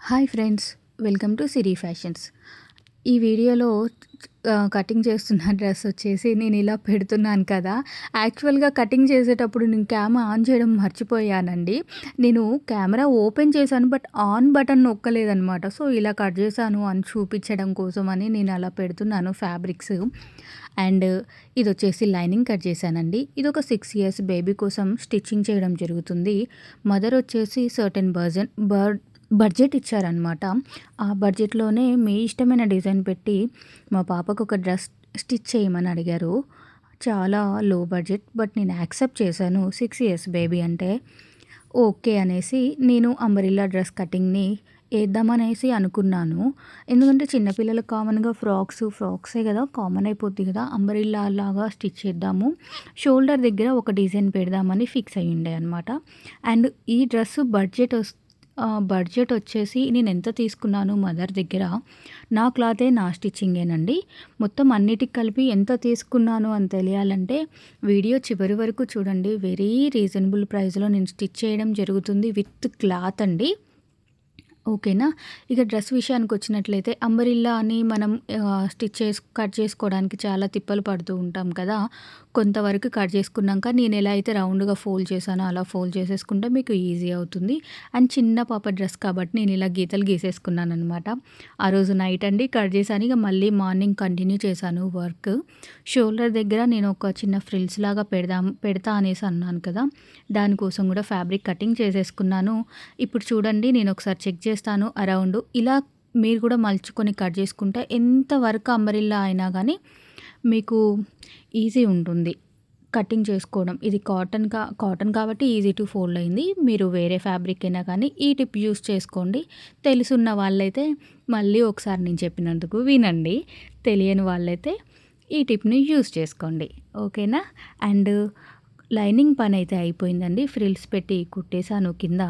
Hi friends, welcome to Siri fashions. ఈ వీడియోలో cutting చేస్తున్న డ్రెస్ వచ్చేసి నేను ఇలా పెడుతున్నాను కదా. యాక్చువల్గా కటింగ్ చేసేటప్పుడు నేను కెమెరా ఆన్ చేయడం మర్చిపోయానండి. నేను కెమెరా ఓపెన్ చేశాను, బట్ ఆన్ బటన్ నొక్కలేదనమాట. సో ఇలా కట్ చేశాను అని చూపించడం కోసం అని నేను అలా పెడుతున్నాను ఫ్యాబ్రిక్స్. అండ్ ఇది వచ్చేసి లైనింగ్ కట్ చేశానండి. ఇది ఒక 6 years బేబీ కోసం స్టిచ్చింగ్ చేయడం జరుగుతుంది. మదర్ వచ్చేసి సర్టెన్ బడ్జెట్ ఇచ్చారనమాట. ఆ బడ్జెట్లోనే మీ ఇష్టమైన డిజైన్ పెట్టి మా పాపకు ఒక డ్రెస్ స్టిచ్ చేయమని అడిగారు. చాలా లో బడ్జెట్, బట్ నేను యాక్సెప్ట్ చేశాను. 6 years బేబీ అంటే ఓకే అనేసి నేను అంబ్రెల్లా డ్రెస్ కటింగ్ని వేద్దామనేసి అనుకున్నాను. ఎందుకంటే చిన్నపిల్లలకు కామన్గా ఫ్రాక్సే కదా కామన్ అయిపోద్ది కదా. అంబ్రెల్లా లాగా స్టిచ్ చేద్దాము, షోల్డర్ దగ్గర ఒక డిజైన్ పెడదామని ఫిక్స్ అయ్యి ఉండే అనమాట. అండ్ ఈ డ్రెస్ బడ్జెట్ వచ్చేసి నేను ఎంత తీసుకున్నాను మదర్ దగ్గర, నా క్లాతే నా స్టిచ్చింగేనండి. మొత్తం అన్నిటికి కలిపి ఎంత తీసుకున్నాను అని తెలియాలంటే వీడియో చివరి వరకు చూడండి. వెరీ రీజనబుల్ ప్రైస్లో నేను స్టిచ్ చేయడం జరుగుతుంది విత్ క్లాత్ అండి. ఓకేనా. ఇక డ్రెస్ విషయానికి వచ్చినట్లయితే అంబ్రెల్లా అని మనం కట్ చేసుకోవడానికి చాలా తిప్పలు పడుతూ ఉంటాం కదా. కొంతవరకు కట్ చేసుకున్నాక నేను ఎలా అయితే రౌండ్గా ఫోల్డ్ చేశానో అలా ఫోల్డ్ చేసేసుకుంటే మీకు ఈజీ అవుతుంది. అండ్ చిన్న పాప డ్రెస్ కాబట్టి నేను ఇలా గీతలు గీసేసుకున్నాను అనమాట. ఆ రోజు నైట్ అండి కట్ చేశాను. ఇక మళ్ళీ మార్నింగ్ కంటిన్యూ చేశాను వర్క్. షోల్డర్ దగ్గర నేను ఒక చిన్న ఫ్రిల్స్ లాగా పెడతా అనేసి అన్నాను కదా, దానికోసం కూడా ఫ్యాబ్రిక్ కటింగ్ చేసేసుకున్నాను. ఇప్పుడు చూడండి, నేను ఒకసారి చెక్ చేస్తాను అరౌండ్. ఇలా మీరు కూడా మలుచుకొని కట్ చేసుకుంటే ఎంత వర్క్ అంబ్రెల్లా అయినా కానీ మీకు ఈజీ ఉంటుంది కటింగ్ చేసుకోవడం. ఇది కాటన్ కాబట్టి ఈజీ టు ఫోల్డ్ అయింది. మీరు వేరే ఫ్యాబ్రిక్ అయినా కానీ ఈ టిప్ యూస్ చేసుకోండి. తెలుసున్న వాళ్ళైతే మళ్ళీ ఒకసారి నేను చెప్పినందుకు వినండి, తెలియని వాళ్ళైతే ఈ టిప్ని యూస్ చేసుకోండి. ఓకేనా. అండ్ లైనింగ్ పని అయితే అయిపోయిందండి. ఫ్రిల్స్ పెట్టి కుట్టేశాను కింద.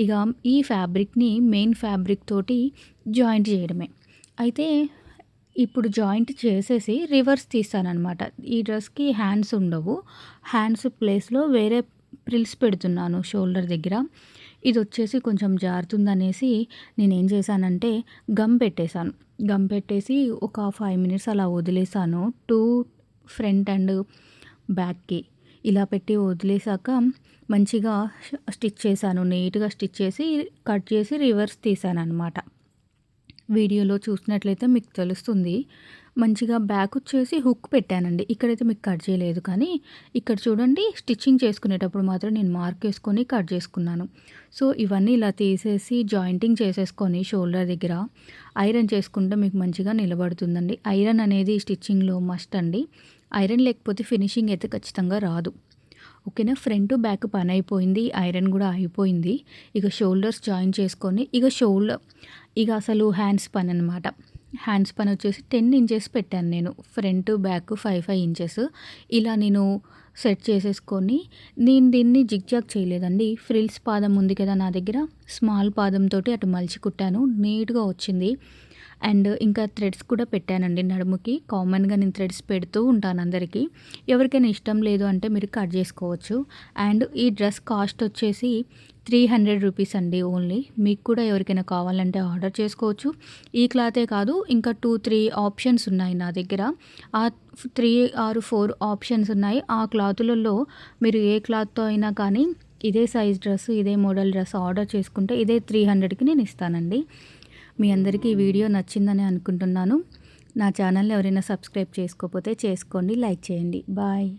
ఇక ఈ ఫ్యాబ్రిక్ని మెయిన్ ఫ్యాబ్రిక్ తోటి జాయింట్ చేయడమే. అయితే ఇప్పుడు జాయింట్ చేసేసి రివర్స్ తీస్తానమాట. ఈ డ్రెస్కి హ్యాండ్స్ ఉండవు. హ్యాండ్స్ ప్లేస్లో వేరే ఫ్రిల్స్ పెడుతున్నాను షోల్డర్ దగ్గర. ఇది వచ్చేసి కొంచెం జారుతుందనేసి నేనేం చేశానంటే గమ్ పెట్టేసి ఒక 5 minutes అలా వదిలేసాను. 2 ఫ్రంట్ అండ్ బ్యాక్కి ఇలా పెట్టి వదిలేసాక మంచిగా స్టిచ్ చేశాను. నీట్గా స్టిచ్ చేసి కట్ చేసి రివర్స్ తీసాను అనమాట. వీడియోలో చూసినట్లయితే మీకు తెలుస్తుంది. మంచిగా బ్యాక్ వచ్చేసి హుక్ పెట్టానండి. ఇక్కడైతే మీకు కట్ చేయలేదు, కానీ ఇక్కడ చూడండి స్టిచ్చింగ్ చేసుకునేటప్పుడు మాత్రం నేను మార్క్ వేసుకొని కట్ చేసుకున్నాను. సో ఇవన్నీ ఇలా తీసేసి జాయింటింగ్ చేసేసుకొని షోల్డర్ దగ్గర ఐరన్ చేసుకుంటే మీకు మంచిగా నిలబడుతుందండి. ఐరన్ అనేది స్టిచ్చింగ్లో మస్ట్ అండి. ఐరన్ లేకపోతే ఫినిషింగ్ అయితే ఖచ్చితంగా రాదు. ఓకేనా. ఫ్రంట్ బ్యాక్ పని అయిపోయింది, ఐరన్ కూడా అయిపోయింది. ఇక షోల్డర్స్ జాయిన్ చేసుకొని ఇక అసలు హ్యాండ్స్ పని అనమాట. హ్యాండ్స్ పని వచ్చేసి 10 inches పెట్టాను నేను. ఫ్రంట్ బ్యాక్ 5 inches ఇలా నేను సెట్ చేసేసుకొని, నేను దీన్ని జిగ్జాగ్ చేయలేదండి. ఫ్రిల్స్ పాదం ఉంది కదా నా దగ్గర, స్మాల్ పాదంతో అటు మలిచి కుట్టాను. నీట్గా వచ్చింది. అండ్ ఇంకా థ్రెడ్స్ కూడా పెట్టానండి నడుముకి. కామన్గా నేను థ్రెడ్స్ పెడుతూ ఉంటాను అందరికీ. ఎవరికైనా ఇష్టం లేదు అంటే మీరు కట్ చేసుకోవచ్చు. అండ్ ఈ డ్రెస్ కాస్ట్ వచ్చేసి 300 rupees అండి ఓన్లీ. మీకు కూడా ఎవరికైనా కావాలంటే ఆర్డర్ చేసుకోవచ్చు. ఈ క్లాతే కాదు, ఇంకా 2-3 ఆప్షన్స్ ఉన్నాయి నా దగ్గర. ఆ 3 or 4 ఆప్షన్స్ ఉన్నాయి. ఆ క్లాతులలో మీరు ఏ క్లాత్తో అయినా కానీ ఇదే సైజ్ డ్రెస్, ఇదే మోడల్ డ్రెస్ ఆర్డర్ చేసుకుంటే ఇదే 300కి నేను ఇస్తానండి. మీ అందరికీ ఈ వీడియో నచ్చిందని అనుకుంటున్నాను. నా ఛానల్ని ఎవరైనా సబ్స్క్రైబ్ చేసుకోకపోతే చేసుకోండి, లైక్ చేయండి. బాయ్.